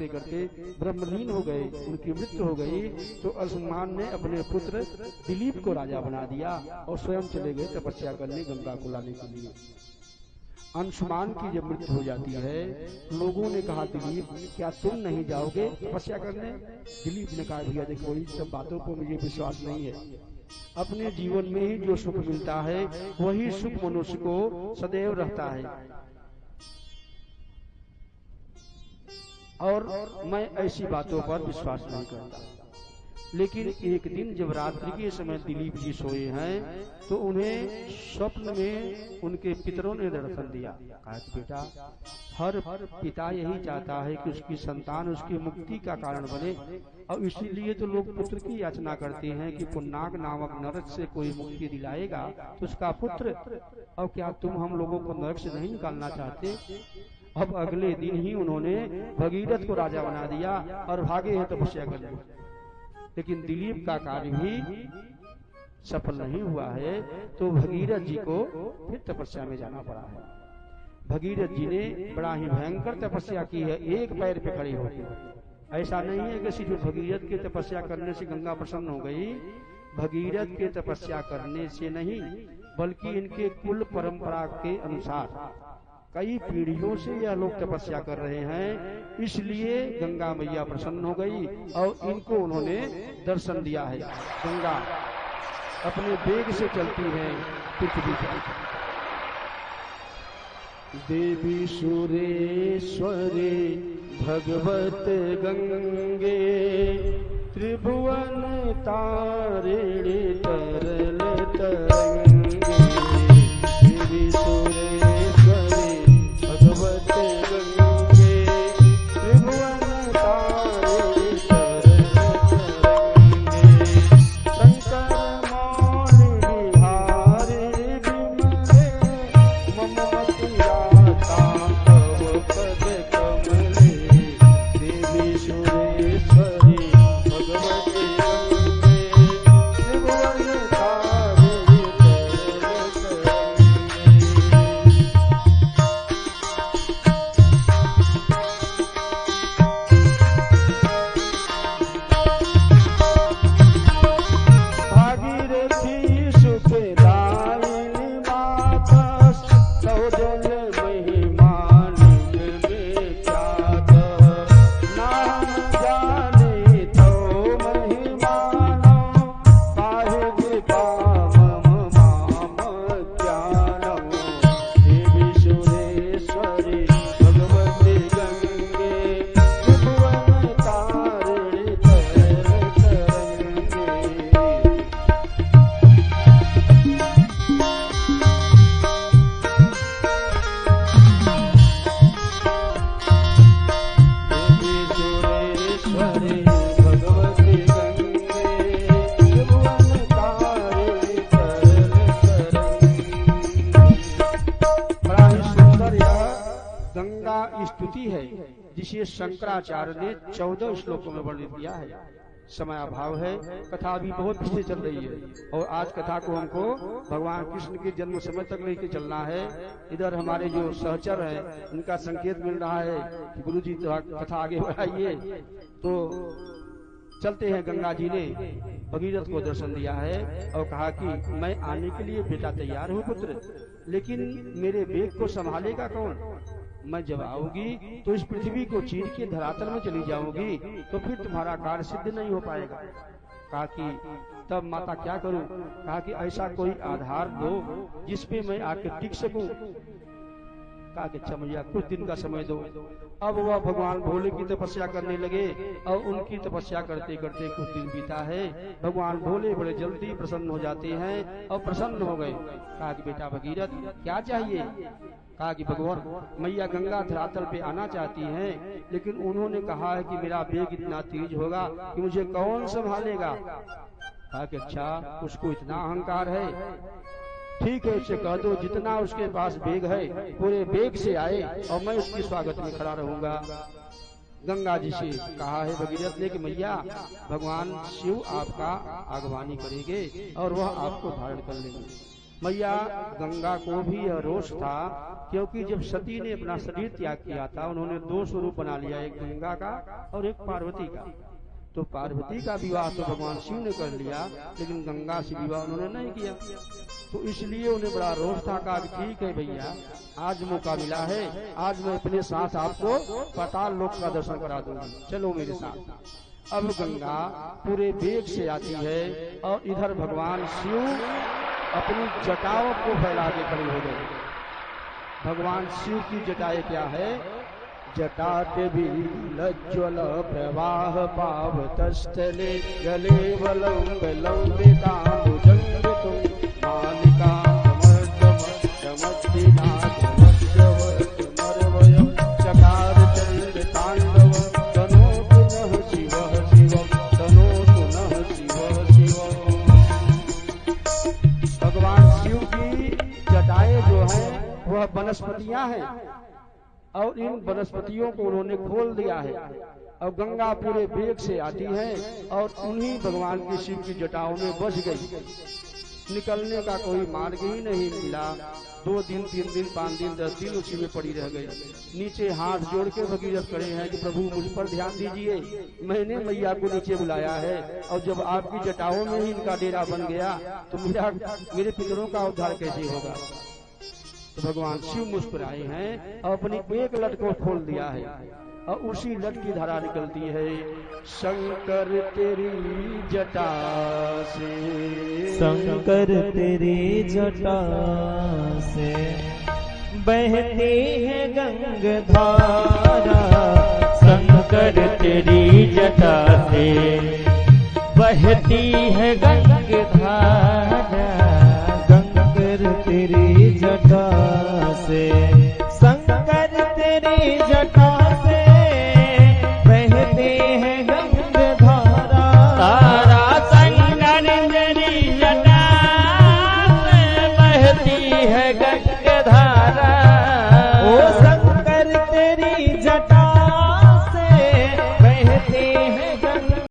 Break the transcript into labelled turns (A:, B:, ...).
A: करते करते ब्रह्मलीन हो गए, उनकी मृत्यु हो गई। तो अंशुमान ने अपने पुत्र दिलीप को राजा बना दिया और स्वयं चले गए तपस्या करने गंगा को लाने के लिए। अंशुमान की जब मृत्यु हो जाती है, लोगों ने कहा दिलीप क्या तुम नहीं जाओगे तपस्या करने? दिलीप ने कहा भैया देखो इन सब बातों पर मुझे विश्वास नहीं है। अपने जीवन में ही जो सुख मिलता है वही सुख मनुष्य को सदैव रहता है, और मैं ऐसी बातों पर विश्वास नहीं करता। लेकिन एक दिन जब रात्रि के समय दिलीप जी सोए हैं तो उन्हें स्वप्न में उनके पितरों ने दर्शन दिया। कहा कि बेटा हर पिता यही चाहता है कि उसकी संतान उसकी मुक्ति का कारण बने, और इसीलिए तो लोग पुत्र की याचना करते हैं कि पुन्नाग नामक नरक से कोई मुक्ति दिलाएगा तो उसका पुत्र। और क्या तुम हम लोगों को नरक से नहीं निकालना चाहते? अब अगले दिन ही उन्होंने भगीरथ को राजा बना दिया और भागे हैं तपस्या करने। लेकिन दिलीप का कार्य भी सफल नहीं हुआ है, तो भगीरथ जी को फिर तपस्या में जाना पड़ा है। भगीरथ जी ने बड़ा ही भयंकर तपस्या की है, एक पैर पे खड़े होकर। ऐसा नहीं है कि सिर्फ भगीरथ की तपस्या करने से गंगा प्रसन्न हो गई। भगीरथ के तपस्या करने से नहीं, बल्कि इनके कुल परंपरा के अनुसार कई पीढ़ियों से यह लोग तपस्या कर रहे हैं, इसलिए गंगा मैया प्रसन्न हो गई और इनको उन्होंने दर्शन दिया है। गंगा अपने वेग से चलती है पृथ्वी पर। देवी सुरेश्वरी भगवत गंगे त्रिभुवन तारिणी तरल तरंगे। देवी सुरेश्वरी भगवत गंगे त्रिभुवन तारिणी तरल तरंगे। शंकर मौनि विहारी विमले मम मति राता तव पद कमले। देवी सुरेश्वरी भगवत गंगे त्रिभुवन तारिणी तरल तरंगे। भागीरथी सुखदायिनी माता सौजन्य महिमा निज में ख्यात। नाम जाने तो महिमानो काहे कृपा मम माम ज्ञानो। देवी सुरेश्वरी भगवती गंगे त्रिभुवन तारिणी तरल तरंगे। देवी सुरेश्वरी भगवती गंगे त्रिभुवन तारिणी तरल तरंगे। बड़ा ही सुंदर यह गंगा स्तुति है, जिसे शंकराचार्य ने 14 श्लोकों में वर्णित किया है। समय अभाव है, कथा अभी बहुत पीछे चल रही है, और आज कथा को हमको भगवान कृष्ण के जन्म समय तक लेके चलना है। इधर हमारे जो सहचर हैं उनका संकेत मिल रहा है कि गुरु जी कथा आगे बढ़ाइए, तो चलते हैं। गंगा जी ने भगीरथ को दर्शन दिया है और कहा कि मैं आने के लिए बेटा तैयार हूँ पुत्र, लेकिन मेरे बेग को संभालेगा कौन? मैं जब आऊंगी तो इस पृथ्वी को चीर के धरातल में चली जाऊंगी, तो फिर तुम्हारा कार्य सिद्ध नहीं हो पाएगा। कहा कि तब माता क्या करूं? कहा कि ऐसा कोई आधार दो जिसपे मैं आके टिक सकूं। कहा कि अच्छा मैया कुछ दिन का समय दो। अब वह भगवान भोले की तपस्या करने लगे, और उनकी तपस्या करते करते कुछ दिन बीता है। भगवान भोले बड़े जल्दी प्रसन्न हो जाते हैं और प्रसन्न हो गए। कहा कि बेटा भगीरथ क्या चाहिए? कहा कि भगवान मैया गंगा धरातल पे आना चाहती हैं, लेकिन उन्होंने कहा है कि मेरा वेग इतना तेज होगा कि मुझे कौन संभालेगा। कहा कि अच्छा उसको इतना अहंकार है, ठीक है उससे कह दो जितना उसके पास वेग है पूरे वेग से आए और मैं उसके स्वागत में खड़ा रहूंगा। गंगा जी से कहा है भगीरथ ने कि मैया भगवान शिव आपका आगवानी करेंगे और वह आपको धारण कर लेंगे। मैया गंगा को भी यह रोष था, क्योंकि जब सती ने अपना शरीर त्याग किया था, उन्होंने दो स्वरूप बना लिया, एक गंगा का और एक पार्वती का। तो पार्वती का विवाह तो भगवान शिव ने कर लिया, लेकिन गंगा से विवाह उन्होंने नहीं किया। तो इसलिए उन्हें बड़ा रोष था। कहा ठीक है भैया, आज मौका मिला है, आज मैं अपने साथ आपको पाताल लोक का दर्शन करा दूंगी, चलो मेरे साथ। अब गंगा पूरे वेग से आती है और इधर भगवान शिव अपनी जटाओं को फैला के खड़े हो गए। भगवान शिव की जटाएं क्या है? जटाटवीलज्ज्वल प्रवाह पावतस्थले गले वलंब लंबिताम्बुजङ्घितुं मालिकामर्दमर्दमद्दिनाथमद्यवत्मर्वयं चकार चण्डताण्डव तनोतु नः शिवः शिवं तनोतु नः शिवः शिवम्। भगवान शिव की जटाएं जो है वह वनस्पतियां हैं और इन वनस्पतियों को उन्होंने खोल दिया है और गंगा पूरे वेग से आती है और उन्हीं भगवान की शिव की जटाओं में बस गई। निकलने का कोई मार्ग ही नहीं मिला। 2 दिन 3 दिन 5 दिन 10 दिन उसी में पड़ी रह गई। नीचे हाथ जोड़ के भगीरथ खड़े हैं कि प्रभु मुझ पर ध्यान दीजिए, मैंने मैया को नीचे बुलाया है और जब आपकी जटाओं में ही इनका डेरा बन गया तो मेरे पितरों का उद्धार कैसे होगा। तो भगवान शिव मुस्कुराए हैं और अपनी एक लट को खोल दिया है और उसी लट की धारा निकलती है। शंकर तेरी जटा से,
B: शंकर तेरी जटा से बहती है गंगाधारा। शंकर तेरी जटा से बहती है गंगाधारा। शंकर तेरी जटा से, शंकर तेरी जटा से बहते हैं गंगाधारा। तारा शंकर तेरी जटा से बहती है